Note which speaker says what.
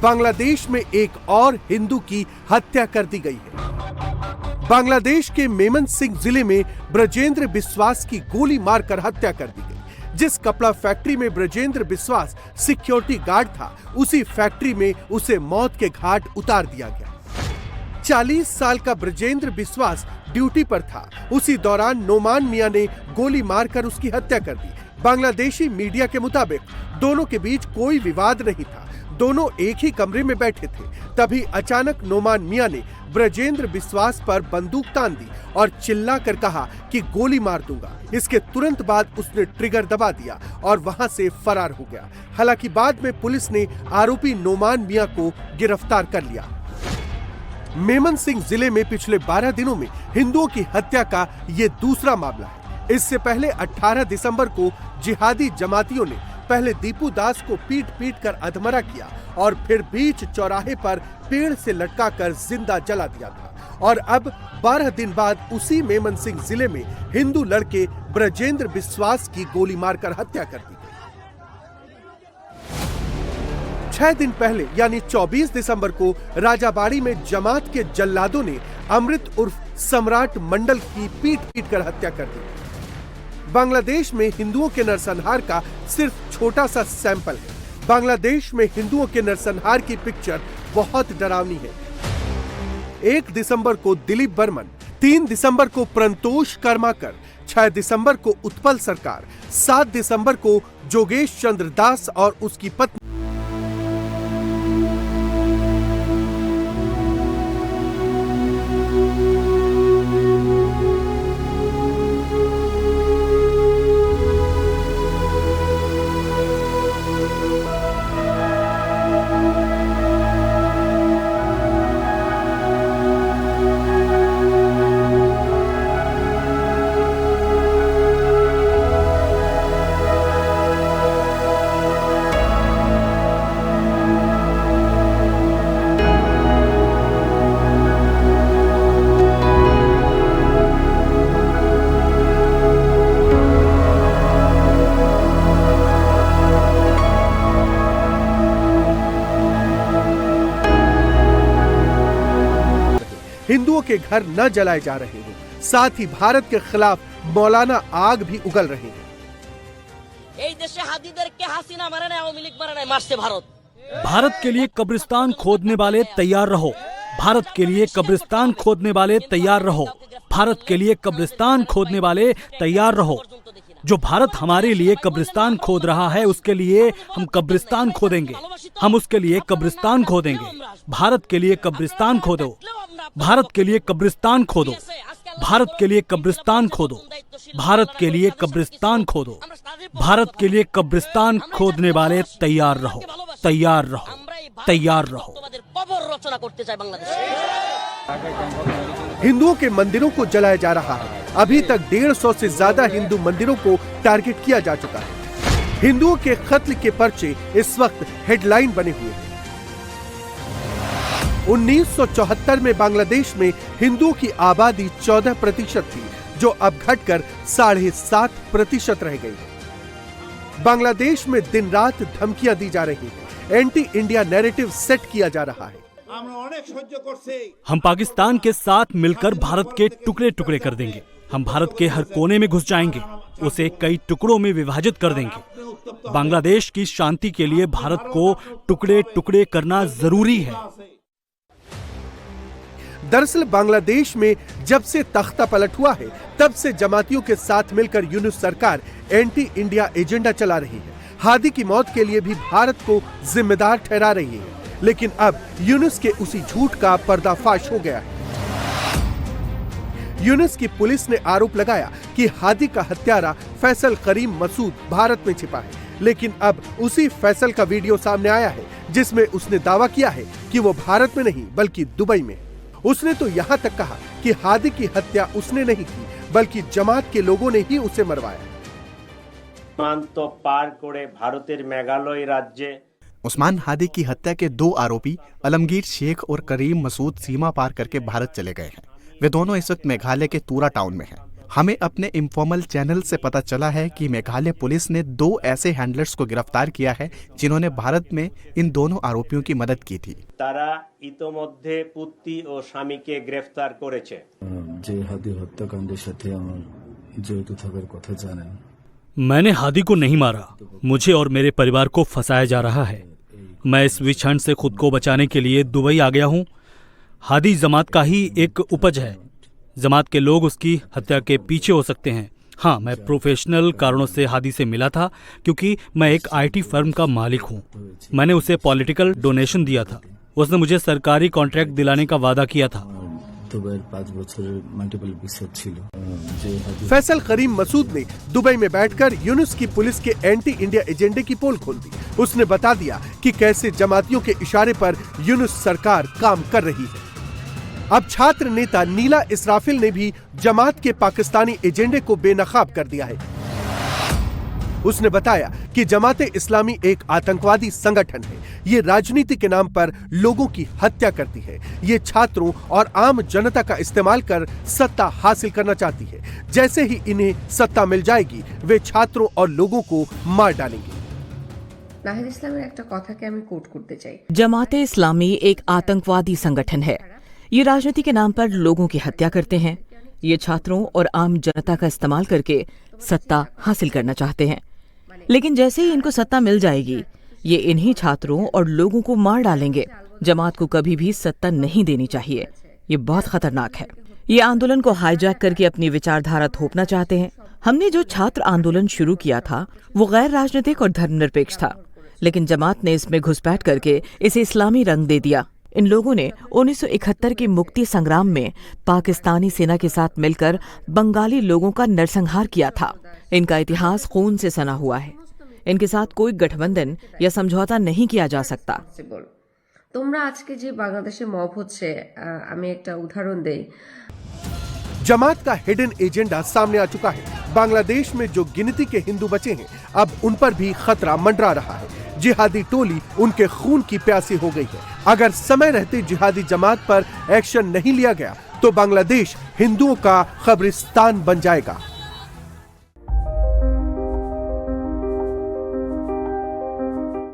Speaker 1: बांग्लादेश में एक और हिंदू की हत्या कर दी गई है। बांग्लादेश के मेमनसिंह जिले में ब्रजेंद्र बिस्वास की गोली मारकर हत्या कर दी गई। जिस कपड़ा फैक्ट्री में ब्रजेंद्र बिस्वास सिक्योरिटी गार्ड था, उसी फैक्ट्री में उसे मौत के घाट उतार दिया गया। 40 साल का ब्रजेंद्र बिस्वास ड्यूटी पर था। उसी दौरान नोमान मियां ने गोली मारकर उसकी हत्या कर दी। बांग्लादेशी मीडिया के मुताबिक दोनों के बीच कोई विवाद नहीं था, दोनों एक ही कमरे में बैठे थे। तभी अचानक नोमान मियां ने ब्रजेंद्र बिस्वास पर बंदूक तान दी और चिल्लाकर कहा कि गोली मार दूंगा। इसके तुरंत बाद उसने ट्रिगर दबा दिया और वहां से फरार हो गया। हालांकि बाद में पुलिस ने आरोपी नोमान मियां को गिरफ्तार कर लिया। मेमनसिंह जिले में पिछले 12 दिनों में हिंदुओं की हत्या का ये दूसरा मामला है। इससे पहले 18 दिसंबर को जिहादी जमातियों ने पहले दीपू दास को पीट कर अधमरा किया और फिर बीच चौराहे पर पेड़ से लटकाकर जिंदा जला दिया था। और अब 12 दिन बाद उसी मेमनसिंह जिले में हिंदू लड़के ब्रजेंद्र बिस्वास की गोली मारकर हत्या कर दी गई। 6 दिन पहले यानी 24 दिसंबर को राजाबाड़ी में जमात के जल्लादों ने अमृत उर्फ सम्राट मंडल की पीट कर हत्या कर दी। बांग्लादेश में हिंदुओं के नरसंहार का सिर्फ छोटा सा सैंपल है। बांग्लादेश में हिंदुओं के नरसंहार की पिक्चर बहुत डरावनी है। 1 दिसंबर को दिलीप बर्मन, 3 दिसंबर को प्रंतोष कर्माकर, 6 दिसंबर को उत्पल सरकार, 7 दिसंबर को जोगेश चंद्र दास और उसकी पत्नी। हिंदुओं के घर न जलाए जा रहे हैं, साथ ही भारत के खिलाफ मौलाना आग भी उगल रहे हैं।
Speaker 2: भारत के लिए कब्रिस्तान खोदने वाले तैयार रहो। भारत के लिए कब्रिस्तान खोदने वाले तैयार रहो। भारत के लिए कब्रिस्तान खोदने वाले तैयार रहो। जो भारत हमारे लिए कब्रिस्तान खोद रहा है, उसके लिए हम कब्रिस्तान खोदेंगे। हम उसके लिए कब्रिस्तान खोदेंगे। भारत के लिए कब्रिस्तान खोदो। भारत के लिए कब्रिस्तान खोदो। भारत के लिए कब्रिस्तान खोदो। भारत के लिए कब्रिस्तान खोदो। भारत के लिए कब्रिस्तान खोदने वाले तैयार रहो, तैयार रहो, तैयार रहो।
Speaker 1: हिंदुओं के मंदिरों को जलाया जा रहा है। अभी तक 150 से ज्यादा हिंदू मंदिरों को टारगेट किया जा चुका है। हिंदुओं के कत्ल के पर्चे इस वक्त हेडलाइन बने हुए हैं। 1974 में बांग्लादेश में हिंदुओं की आबादी 14% थी, जो अब घटकर 7.5% रह गई है। बांग्लादेश में दिन रात धमकियां दी जा रही हैं। एंटी इंडिया नैरेटिव सेट किया जा रहा है।
Speaker 2: हम पाकिस्तान के साथ मिलकर भारत के टुकड़े टुकड़े कर देंगे। हम भारत के हर कोने में घुस जाएंगे, उसे कई टुकड़ों में विभाजित कर देंगे। बांग्लादेश की शांति के लिए भारत को टुकड़े टुकड़े करना जरूरी है।
Speaker 1: दरअसल बांग्लादेश में जब से तख्ता पलट हुआ है, तब से जमातियों के साथ मिलकर यूनुस सरकार एंटी इंडिया एजेंडा चला रही है। हादी की मौत के लिए भी भारत को जिम्मेदार ठहरा रही है। लेकिन अब यूनुस के उसी झूठ का पर्दाफाश हो गया है। यूनुस की पुलिस ने आरोप लगाया कि हादी का हत्यारा फैसल करीम मसूद भारत में छिपा है। लेकिन अब उसी फैसल का वीडियो सामने आया है, जिसमें उसने दावा किया है कि वो भारत में नहीं बल्कि दुबई में। उसने तो यहाँ तक कहा कि हादी की हत्या उसने नहीं की, बल्कि जमात के लोगों ने ही उसे मरवाया।
Speaker 3: उस्मान हादी की हत्या के 2 आरोपी अलमगीर शेख और करीम मसूद सीमा पार करके भारत चले गए हैं। वे दोनों इस वक्त मेघालय के तूरा टाउन में हैं। हमें अपने इनफॉर्मल चैनल से पता चला है कि मेघालय पुलिस ने 2 ऐसे हैंडलर्स को गिरफ्तार किया है जिन्होंने भारत में इन दोनों आरोपियों की मदद की थी।
Speaker 4: তারা ইতোমধ্যে পুত্তি ও স্বামীকে গ্রেফতার করেছে।
Speaker 5: যে হাদি হত্যাকাণ্ডের সাথে আমার জড়িত থাকার কথা জানেন।
Speaker 2: मैंने हादी को नहीं मारा, मुझे और मेरे परिवार को फंसाया जा रहा है। मैं इस विषाणु से खुद को बचाने के लिए दुबई आ गया हूँ। हादी जमात का ही एक उपज है। जमात के लोग उसकी हत्या के पीछे हो सकते हैं। हाँ, मैं प्रोफेशनल कारणों से हादी से मिला था क्योंकि मैं एक आईटी फर्म का मालिक हूँ। मैंने उसे पॉलिटिकल डोनेशन दिया था। उसने मुझे सरकारी कॉन्ट्रैक्ट दिलाने का वादा किया था।
Speaker 5: দুবাইয়ের 5 বছরের মাল্টিপল ভিসা ছিল। যে হাদি
Speaker 1: फैसल करीम मसूद ने दुबई में बैठकर यूनुस की पुलिस के एंटी इंडिया एजेंडे की पोल खोल दी। उसने बता दिया कि कैसे जमातियों के इशारे पर यूनुस सरकार काम कर रही है। अब छात्र नेता नीला इसराफिल ने भी जमात के पाकिस्तानी एजेंडे को बेनकाब कर दिया है। उसने बताया कि जमात इस्लामी एक आतंकवादी संगठन है। ये राजनीति के नाम पर लोगों की हत्या करती है। ये छात्रों और आम जनता का इस्तेमाल कर सत्ता हासिल करना चाहती है। जैसे ही इन्हें सत्ता मिल जाएगी वे छात्रों और लोगों को मार डालेंगे।
Speaker 6: नाहिद इस्लामेर একটা কথাকে আমি কোট করতে চাই।
Speaker 7: जमाते इस्लामी एक आतंकवादी संगठन है। ये राजनीति के नाम पर लोगों की हत्या करते हैं। ये छात्रों और आम जनता का इस्तेमाल करके सत्ता हासिल करना चाहते हैं। लेकिन जैसे ही इनको सत्ता मिल जाएगी ये इन्हीं छात्रों और लोगों को मार डालेंगे। जमात को कभी भी सत्ता नहीं देनी चाहिए। ये बहुत खतरनाक है। ये आंदोलन को हाईजैक करके अपनी विचारधारा थोपना चाहते हैं। हमने जो छात्र आंदोलन शुरू किया था वो गैर राजनीतिक और धर्मनिरपेक्ष था, लेकिन जमात ने इसमें घुसपैठ करके इसे इस्लामी रंग दे दिया। इन लोगों ने 1971 के मुक्ति संग्राम में पाकिस्तानी सेना के साथ मिलकर बंगाली लोगों का नरसंहार किया था। इनका इतिहास खून से सना हुआ है। इनके साथ कोई गठबंधन या समझौता नहीं किया जा सकता।
Speaker 6: তোমরা আজকে যে বাংলাদেশে মব হচ্ছে আমি একটা উদাহরণ দেই।
Speaker 1: जमात का हिडन एजेंडा सामने आ चुका है। बांग्लादेश में जो गिनती के हिंदू बचे हैं अब उन पर भी खतरा मंडरा रहा है। जिहादी टोली उनके खून की प्यासी हो गई है। अगर समय रहते जिहादी जमात पर एक्शन नहीं लिया गया तो बांग्लादेश हिंदुओं का कब्रिस्तान बन जाएगा।